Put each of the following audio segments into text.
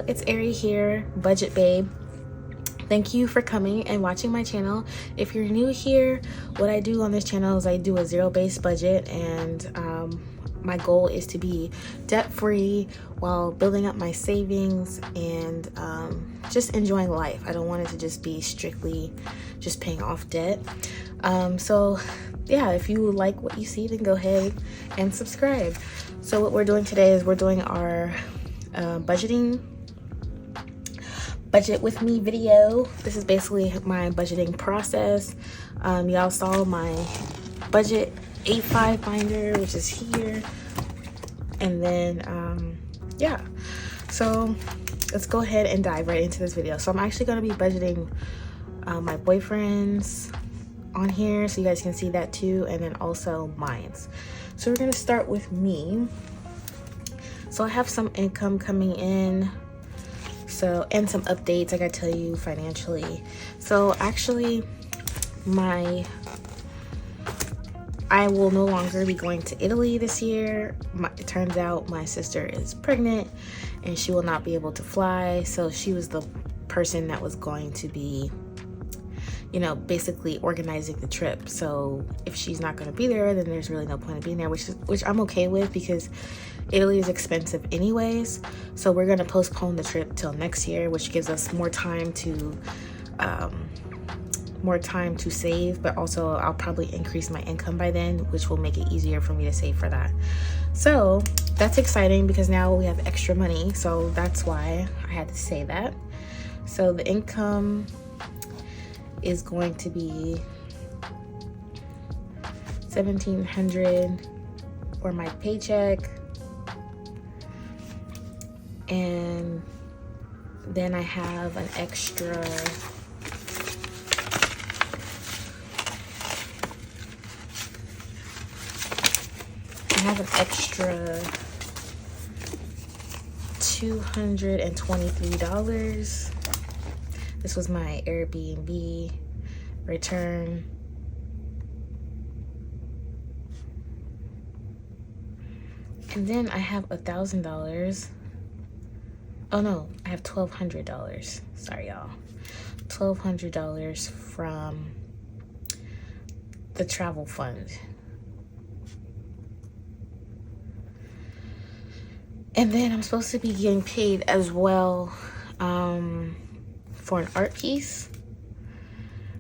it's Airie here, Budget Babe. Thank you for coming and watching my channel. If you're new here, what I do on this channel is I do a zero-based budget, and my goal is to be debt-free while building up my savings and just enjoying life. I don't want it to just be strictly just paying off debt. So yeah, if you like what you see, then go ahead and subscribe. So what we're doing today is we're doing our budget with me video. This is basically my budgeting process. Y'all saw my budget 8-5 binder, which is here. And then yeah, so let's go ahead and dive right into this video. So I'm actually going to be budgeting my boyfriend's on here, so you guys can see that too, and then also mine's. So we're going to start with me. So I have some income coming in, so, and some updates I gotta tell you financially. So actually I will no longer be going to Italy this year. It turns out my sister is pregnant and she will not be able to fly, so she was the person that was going to be, you know, basically organizing the trip. So if she's not going to be there, then there's really no point in being there, which I'm okay with, because Italy is expensive anyways. So we're going to postpone the trip till next year, which gives us more time to save, but also I'll probably increase my income by then, which will make it easier for me to save for that. So that's exciting because now we have extra money, so that's why I had to say that. So the income is going to be $1,700 for my paycheck, and then I have an extra $223. This was my Airbnb return. And then I have $1,000. Oh no, I have $1,200. Sorry, y'all. $1,200 from the travel fund. And then I'm supposed to be getting paid as well for an art piece.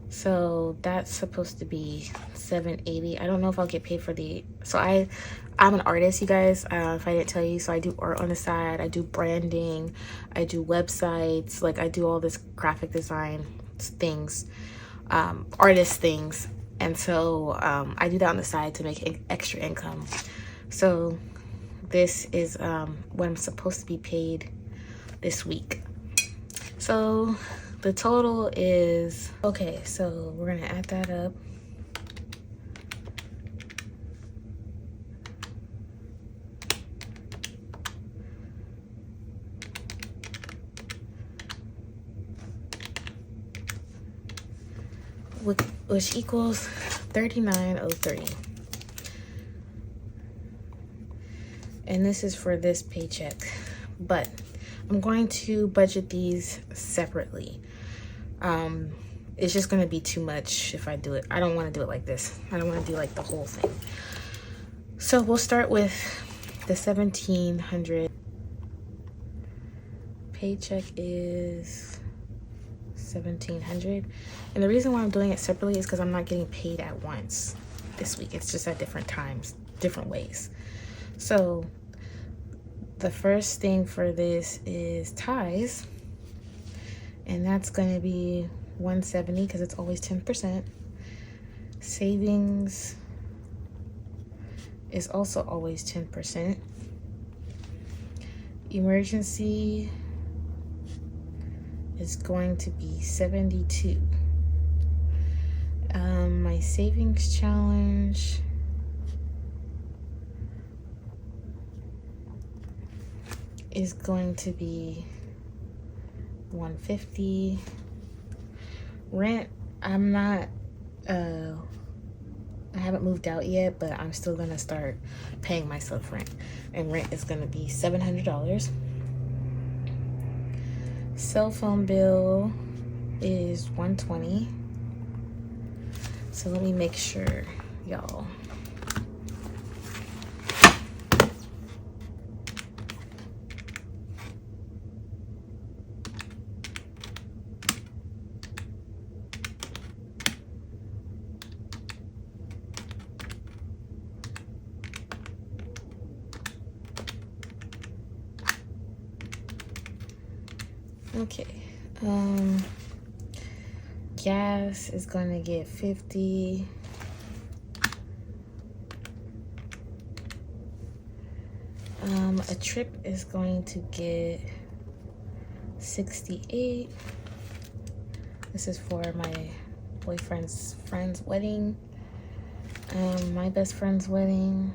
So that's supposed to be $780. I don't know if I'll get paid for the, so I'm an artist, you guys, if I didn't tell you. So I do art on the side, I do branding, I do websites, like I do all this graphic design things, artist things. And so I do that on the side to make extra income. So this is what I'm supposed to be paid this week. So the total is, okay, so we're gonna add that up. Which equals $39.03. And this is for this paycheck, but I'm going to budget these separately. It's just gonna be too much if I do it. I don't want to do it like this. I don't want to do like the whole thing. So we'll start with the $1,700. Paycheck is $1,700, and the reason why I'm doing it separately is because I'm not getting paid at once this week. It's just at different times, different ways. So the first thing for this is ties, and that's going to be $170 because it's always 10%. Savings is also always 10%. Emergency is going to be $72. My savings challenge is going to be $150. Rent, I'm not I haven't moved out yet, but I'm still gonna start paying myself rent, and rent is gonna be $700. Cell phone bill is $120. So let me make sure, y'all. Okay, gas is gonna get 50. A trip is going to get 68. This is for my boyfriend's friend's wedding, my best friend's wedding.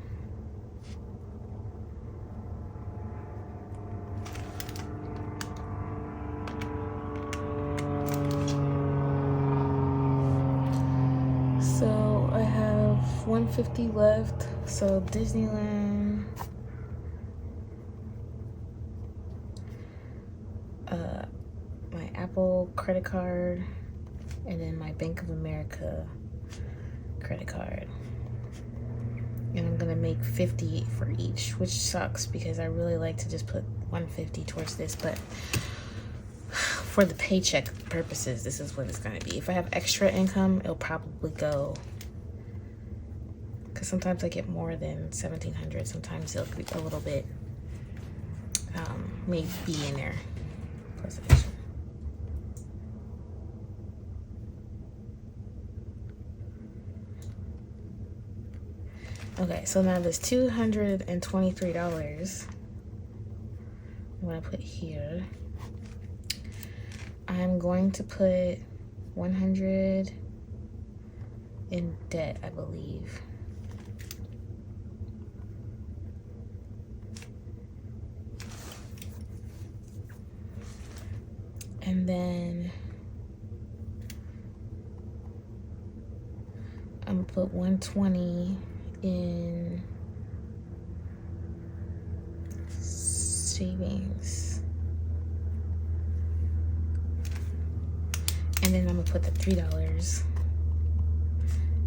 So I have $150 left. So Disneyland, my Apple credit card, and then my Bank of America credit card. And I'm gonna make 50 for each, which sucks because I really like to just put 150 towards this, but for the paycheck purposes, this is what it's gonna be. If I have extra income, it'll probably go, because sometimes I get more than 1,700. Sometimes it'll be a little bit, may be in there. Plus addition. Okay, so now there's $223. I'm gonna put here. I'm going to put 100 in debt, I believe. And then I'm gonna put 120 in savings. And then I'm gonna put the $3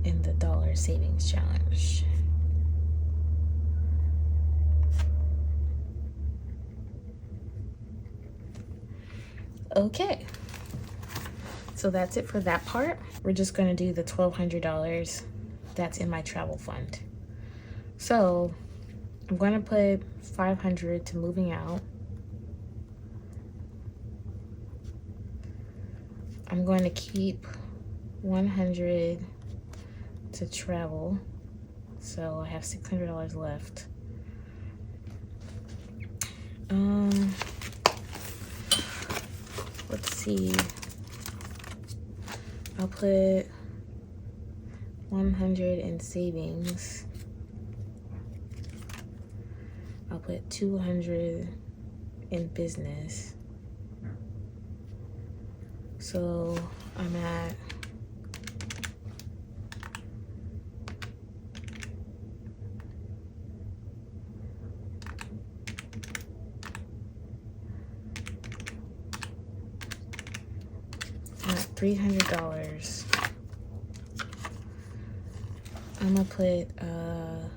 in the dollar savings challenge. Okay, so that's it for that part. We're just gonna do the $1,200 that's in my travel fund. So I'm gonna put 500 to moving out. I'm going to keep 100 to travel, so I have $600 left. Let's see. I'll put 100 in savings. I'll put 200 in business. So I'm at $300. I'm gonna put I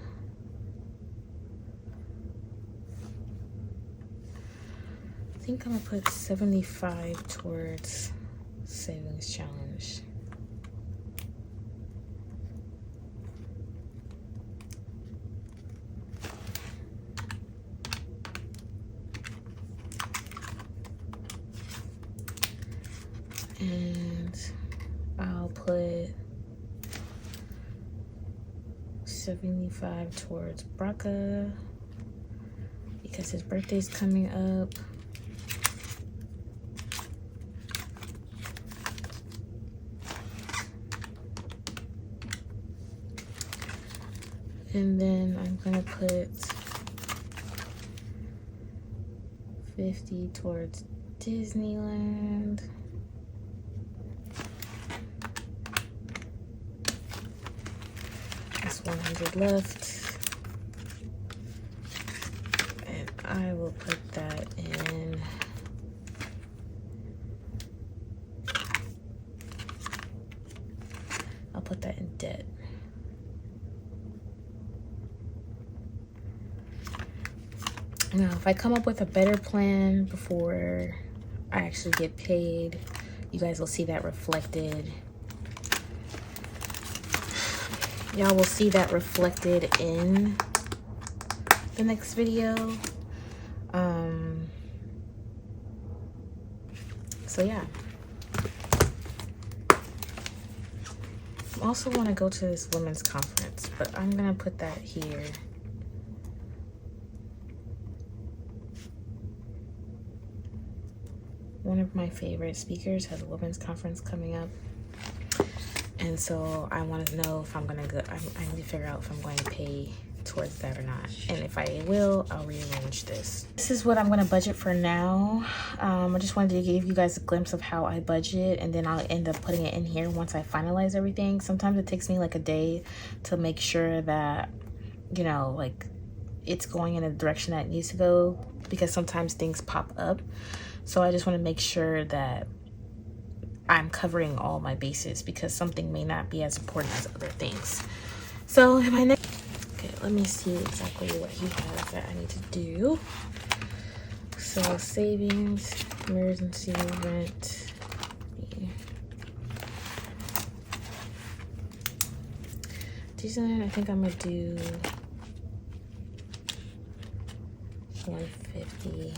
think I'm gonna put 75 towards savings challenge. And I'll put 75 towards Braca because his birthday's coming up. And then I'm gonna put 50 towards Disneyland. That's 100 left. And I will put that in Now, if I come up with a better plan before I actually get paid, you guys will see that reflected. Y'all will see that reflected in the next video. So yeah. I also want to go to this women's conference, but I'm gonna put that here. One of my favorite speakers has a women's conference coming up, and so I want to know if I'm gonna go. I need to figure out if I'm going to pay towards that or not, and if I will, I'll rearrange this. This is what I'm gonna budget for now. I just wanted to give you guys a glimpse of how I budget, and then I'll end up putting it in here once I finalize everything. Sometimes it takes me like a day to make sure that, you know, like it's going in a direction that it needs to go, because sometimes things pop up. So I just want to make sure that I'm covering all my bases, because something may not be as important as other things. So in my next, okay, let me see exactly what he has that I need to do. So savings, emergency, rent. Decent, I think I'm gonna do 150.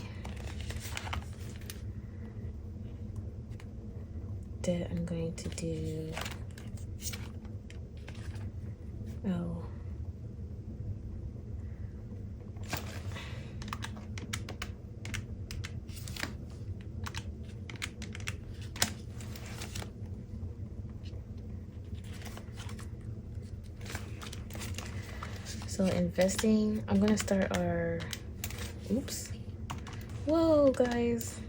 Debt, I'm going to do, oh, so investing, I'm gonna start our, oops, whoa guys.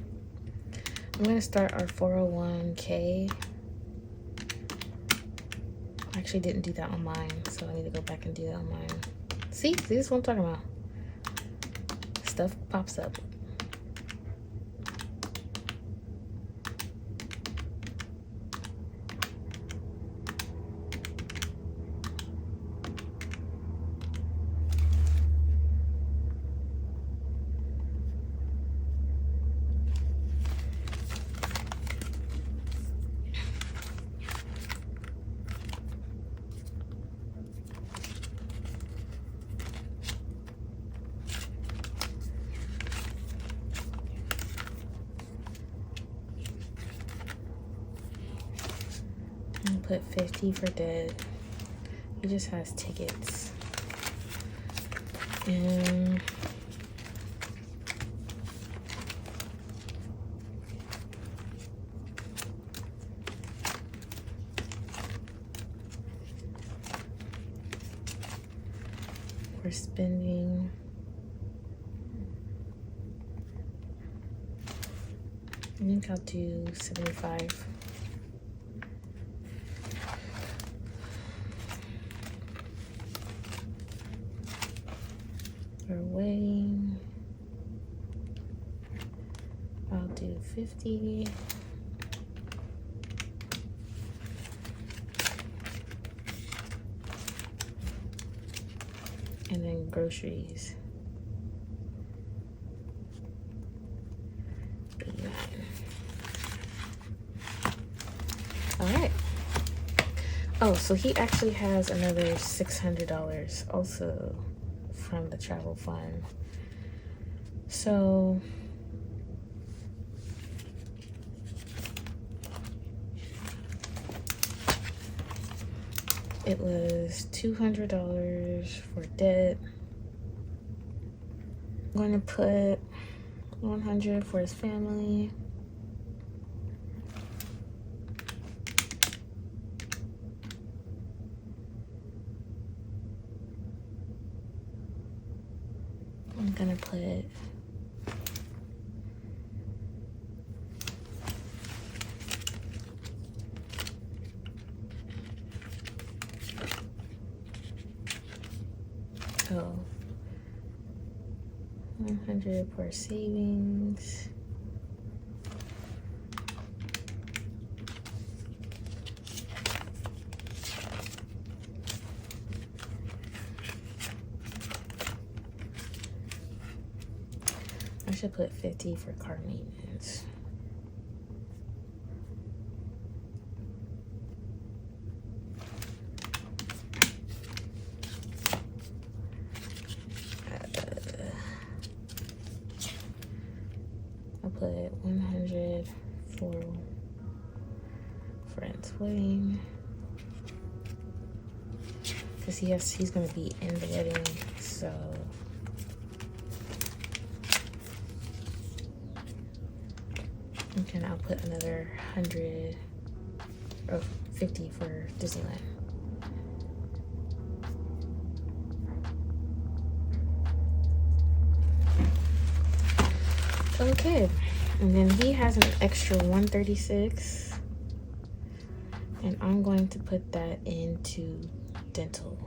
I'm gonna start our 401k. I actually didn't do that on mine, so I need to go back and do that on mine. See, this is what I'm talking about. Stuff pops up. Put 50 for debt. He just has tickets. And we're spending I think I'll do 75. For wedding, I'll do 50. And then groceries. 89. All right. Oh, so he actually has another $600 also from the travel fund. So it was $200 for debt. I'm going to put 100 for his family. I'm gonna put oh 100 for savings. should put 50 for car maintenance. I'll put 100 for friend's wedding, because he's gonna be in the wedding, so and I'll put another 100 or 50 for Disneyland. Okay, and then he has an extra 136, and I'm going to put that into dental.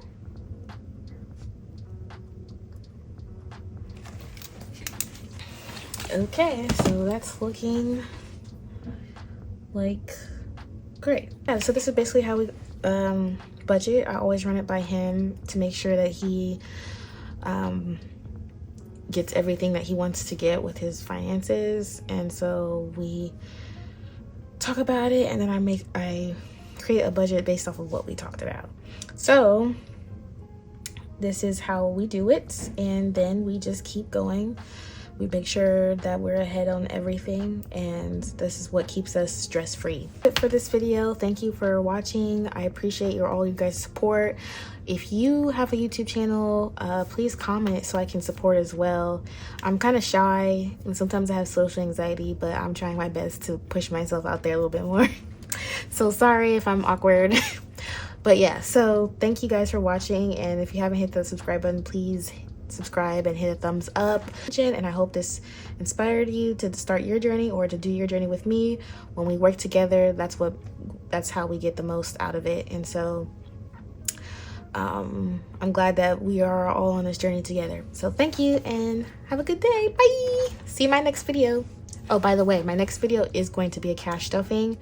Okay, so that's looking like great. Yeah, so this is basically how we budget. I always run it by him to make sure that he gets everything that he wants to get with his finances, and so we talk about it, and then I create a budget based off of what we talked about. So this is how we do it, and then we just keep going. We make sure that we're ahead on everything, and this is what keeps us stress-free. For this video, thank you for watching. I appreciate all you guys' support. If you have a YouTube channel, please comment so I can support as well. I'm kind of shy, and sometimes I have social anxiety, but I'm trying my best to push myself out there a little bit more. So sorry if I'm awkward. But yeah, so thank you guys for watching, and if you haven't hit the subscribe button, please subscribe and hit a thumbs up. And I hope this inspired you to start your journey or to do your journey with me. When we work together, that's how we get the most out of it. And so I'm glad that we are all on this journey together. So thank you and have a good day. Bye. See you in my next video. Oh, by the way, my next video is going to be a cash stuffing.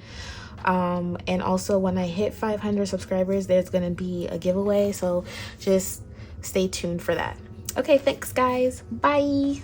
And also when I hit 500 subscribers, there's going to be a giveaway. So just stay tuned for that. Okay, thanks guys. Bye.